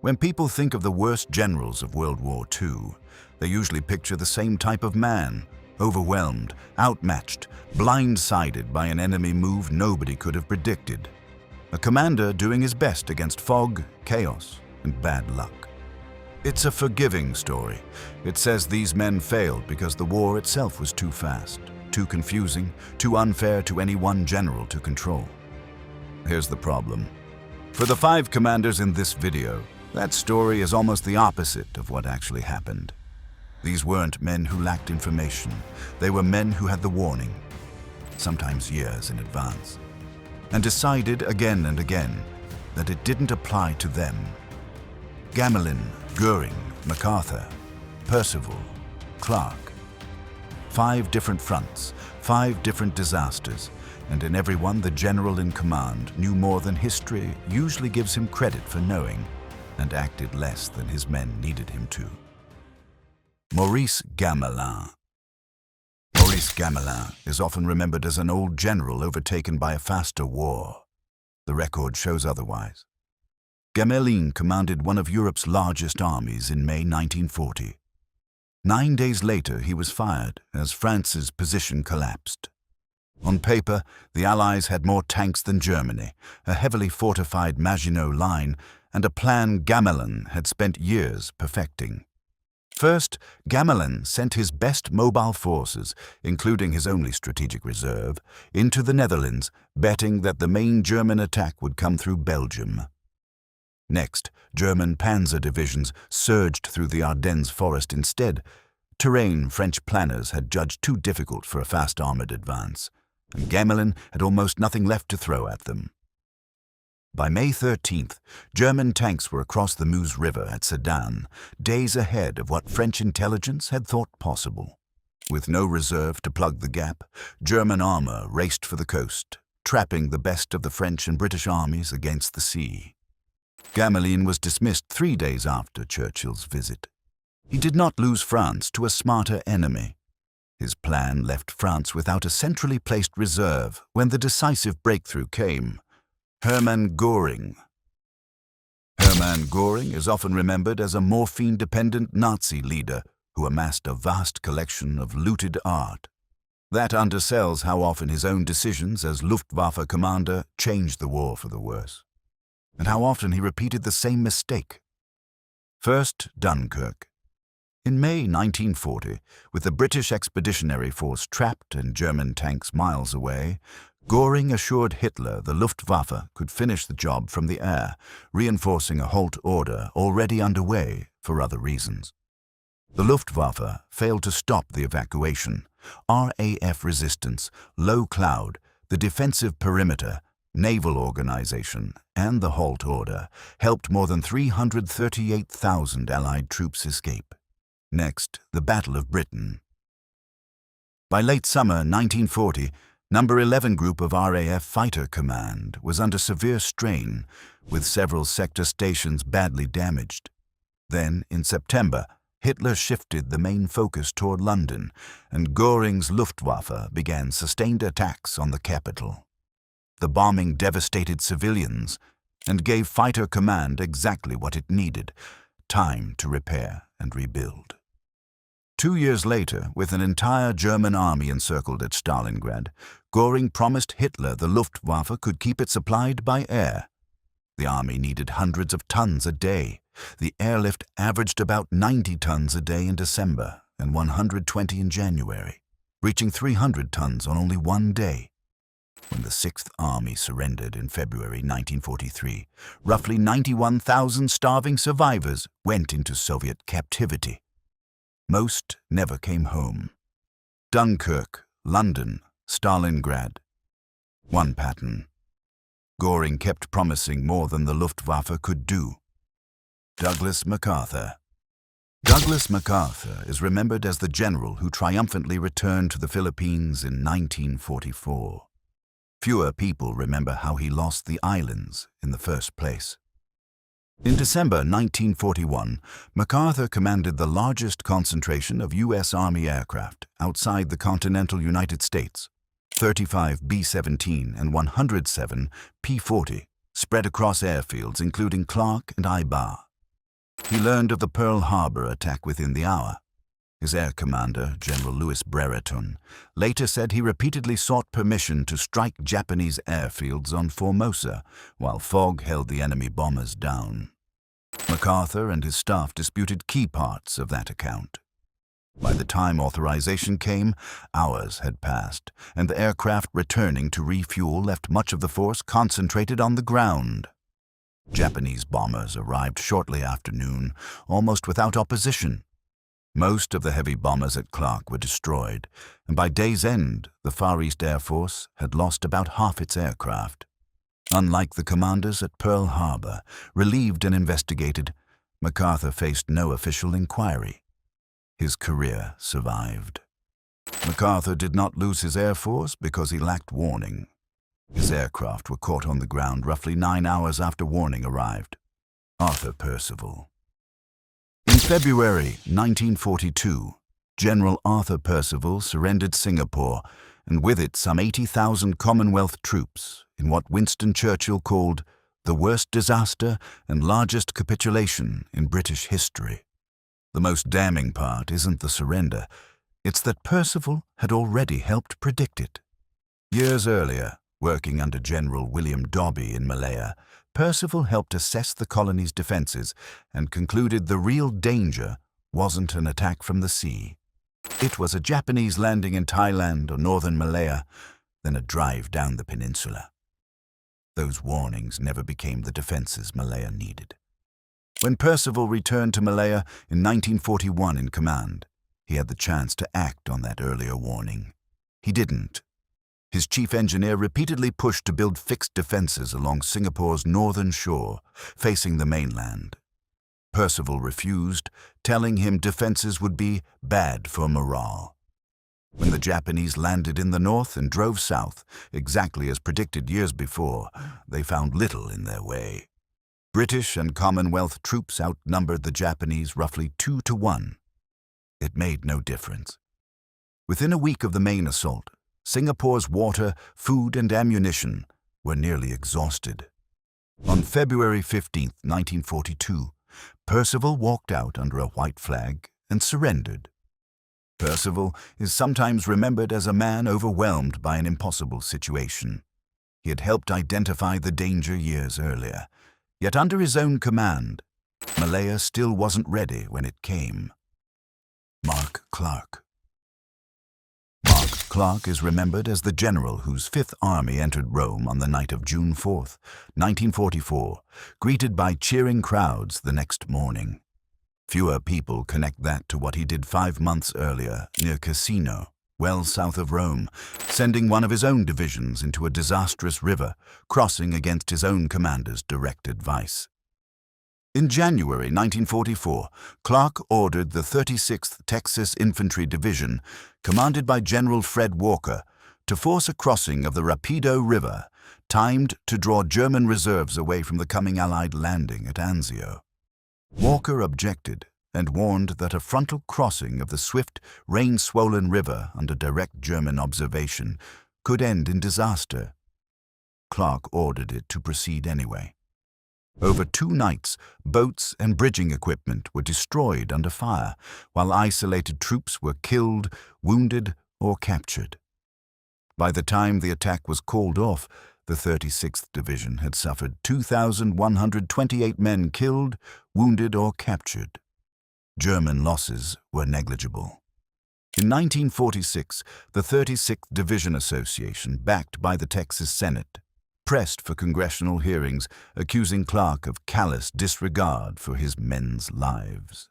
When people think of the worst generals of World War II, they usually picture the same type of man: overwhelmed, outmatched, blindsided by an enemy move nobody could have predicted. A commander doing his best against fog, chaos, and bad luck. It's a forgiving story. It says these men failed because the war itself was too fast, too confusing, too unfair to any one general to control. Here's the problem. For the 5 commanders in this video, that story is almost the opposite of what actually happened. These weren't men who lacked information. They were men who had the warning, sometimes years in advance, and decided again and again that it didn't apply to them. Gamelin, Göring, MacArthur, Percival, Clark. 5 different fronts, 5 different disasters, and in every one the general in command knew more than history usually gives him credit for knowing, and acted less than his men needed him to. Maurice Gamelin. Maurice Gamelin is often remembered as an old general overtaken by a faster war. The record shows otherwise. Gamelin commanded one of Europe's largest armies in May 1940. 9 days later, he was fired as France's position collapsed. On paper, the Allies had more tanks than Germany, a heavily fortified Maginot Line, and a plan Gamelin had spent years perfecting. First, Gamelin sent his best mobile forces, including his only strategic reserve, into the Netherlands, betting that the main German attack would come through Belgium. Next, German panzer divisions surged through the Ardennes forest instead, terrain French planners had judged too difficult for a fast armored advance, and Gamelin had almost nothing left to throw at them. By May 13th, German tanks were across the Meuse River at Sedan, days ahead of what French intelligence had thought possible. With no reserve to plug the gap, German armor raced for the coast, trapping the best of the French and British armies against the sea. Gamelin was dismissed 3 days after Churchill's visit. He did not lose France to a smarter enemy. His plan left France without a centrally placed reserve when the decisive breakthrough came. Hermann Göring. Hermann Göring is often remembered as a morphine-dependent Nazi leader who amassed a vast collection of looted art. That undersells how often his own decisions as Luftwaffe commander changed the war for the worse, and how often he repeated the same mistake. First, Dunkirk. In May 1940, with the British Expeditionary Force trapped and German tanks miles away, Göring assured Hitler the Luftwaffe could finish the job from the air, reinforcing a halt order already underway for other reasons. The Luftwaffe failed to stop the evacuation. RAF resistance, low cloud, the defensive perimeter, naval organization, and the halt order helped more than 338,000 Allied troops escape. Next, the Battle of Britain. By late summer 1940, No. 11 Group of RAF Fighter Command was under severe strain, with several sector stations badly damaged. Then, in September, Hitler shifted the main focus toward London, and Göring's Luftwaffe began sustained attacks on the capital. The bombing devastated civilians and gave Fighter Command exactly what it needed: time to repair and rebuild. 2 years later, with an entire German army encircled at Stalingrad, Göring promised Hitler the Luftwaffe could keep it supplied by air. The army needed hundreds of tons a day. The airlift averaged about 90 tons a day in December and 120 in January, reaching 300 tons on only one day. When the 6th Army surrendered in February 1943, roughly 91,000 starving survivors went into Soviet captivity. Most never came home. Dunkirk, London, Stalingrad. One pattern. Göring kept promising more than the Luftwaffe could do. Douglas MacArthur. Douglas MacArthur is remembered as the general who triumphantly returned to the Philippines in 1944. Fewer people remember how he lost the islands in the first place. In December 1941, MacArthur commanded the largest concentration of U.S. Army aircraft outside the continental United States, 35 B-17 and 107 P-40, spread across airfields including Clark and Ibar. He learned of the Pearl Harbor attack within the hour. His air commander, General Louis Brereton, later said he repeatedly sought permission to strike Japanese airfields on Formosa, while fog held the enemy bombers down. MacArthur and his staff disputed key parts of that account. By the time authorization came, hours had passed, and the aircraft returning to refuel left much of the force concentrated on the ground. Japanese bombers arrived shortly after noon, almost without opposition. Most of the heavy bombers at Clark were destroyed, and by day's end, the Far East Air Force had lost about half its aircraft. Unlike the commanders at Pearl Harbor, relieved and investigated, MacArthur faced no official inquiry. His career survived. MacArthur did not lose his Air Force because he lacked warning. His aircraft were caught on the ground roughly 9 hours after warning arrived. Arthur Percival. In February 1942, General Arthur Percival surrendered Singapore, and with it some 80,000 Commonwealth troops in what Winston Churchill called the worst disaster and largest capitulation in British history. The most damning part isn't the surrender, it's that Percival had already helped predict it. Years earlier, working under General William Dobbie in Malaya, Percival helped assess the colony's defenses and concluded the real danger wasn't an attack from the sea. It was a Japanese landing in Thailand or northern Malaya, then a drive down the peninsula. Those warnings never became the defenses Malaya needed. When Percival returned to Malaya in 1941 in command, he had the chance to act on that earlier warning. He didn't. His chief engineer repeatedly pushed to build fixed defenses along Singapore's northern shore, facing the mainland. Percival refused, telling him defenses would be bad for morale. When the Japanese landed in the north and drove south, exactly as predicted years before, they found little in their way. British and Commonwealth troops outnumbered the Japanese roughly 2 to 1. It made no difference. Within a week of the main assault, Singapore's water, food, and ammunition were nearly exhausted. On February 15, 1942, Percival walked out under a white flag and surrendered. Percival is sometimes remembered as a man overwhelmed by an impossible situation. He had helped identify the danger years earlier, yet under his own command, Malaya still wasn't ready when it came. Mark Clark. Mark Clark is remembered as the general whose Fifth Army entered Rome on the night of June 4, 1944, greeted by cheering crowds the next morning. Fewer people connect that to what he did 5 months earlier near Cassino, well south of Rome, sending one of his own divisions into a disastrous river, crossing against his own commander's direct advice. In January 1944, Clark ordered the 36th Texas Infantry Division, commanded by General Fred Walker, to force a crossing of the Rapido River, timed to draw German reserves away from the coming Allied landing at Anzio. Walker objected and warned that a frontal crossing of the swift, rain-swollen river under direct German observation could end in disaster. Clark ordered it to proceed anyway. Over 2 nights, boats and bridging equipment were destroyed under fire, while isolated troops were killed, wounded, or captured. By the time the attack was called off, the 36th Division had suffered 2,128 men killed, wounded, or captured. German losses were negligible. In 1946, the 36th Division Association, backed by the Texas Senate, pressed for congressional hearings, accusing Clark of callous disregard for his men's lives.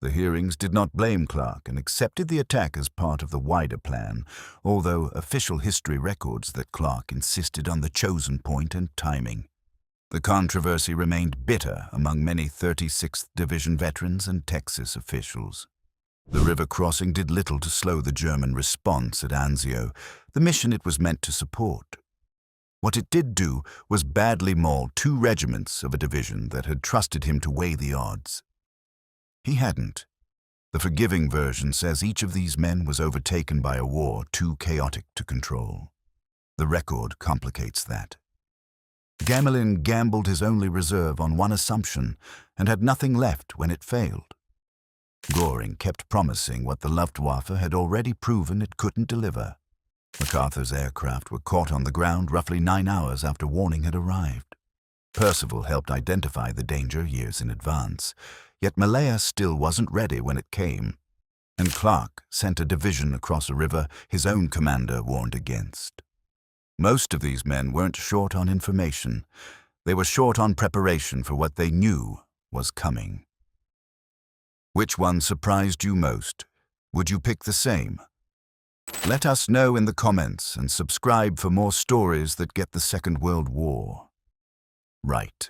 The hearings did not blame Clark and accepted the attack as part of the wider plan, although official history records that Clark insisted on the chosen point and timing. The controversy remained bitter among many 36th Division veterans and Texas officials. The river crossing did little to slow the German response at Anzio, the mission it was meant to support. What it did do was badly maul 2 regiments of a division that had trusted him to weigh the odds. He hadn't. The forgiving version says each of these men was overtaken by a war too chaotic to control. The record complicates that. Gamelin gambled his only reserve on one assumption and had nothing left when it failed. Göring kept promising what the Luftwaffe had already proven it couldn't deliver. MacArthur's aircraft were caught on the ground roughly 9 hours after warning had arrived. Percival helped identify the danger years in advance, yet Malaya still wasn't ready when it came, and Clark sent a division across a river his own commander warned against. Most of these men weren't short on information. They were short on preparation for what they knew was coming. Which one surprised you most? Would you pick the same? Let us know in the comments and subscribe for more stories that get the Second World War right.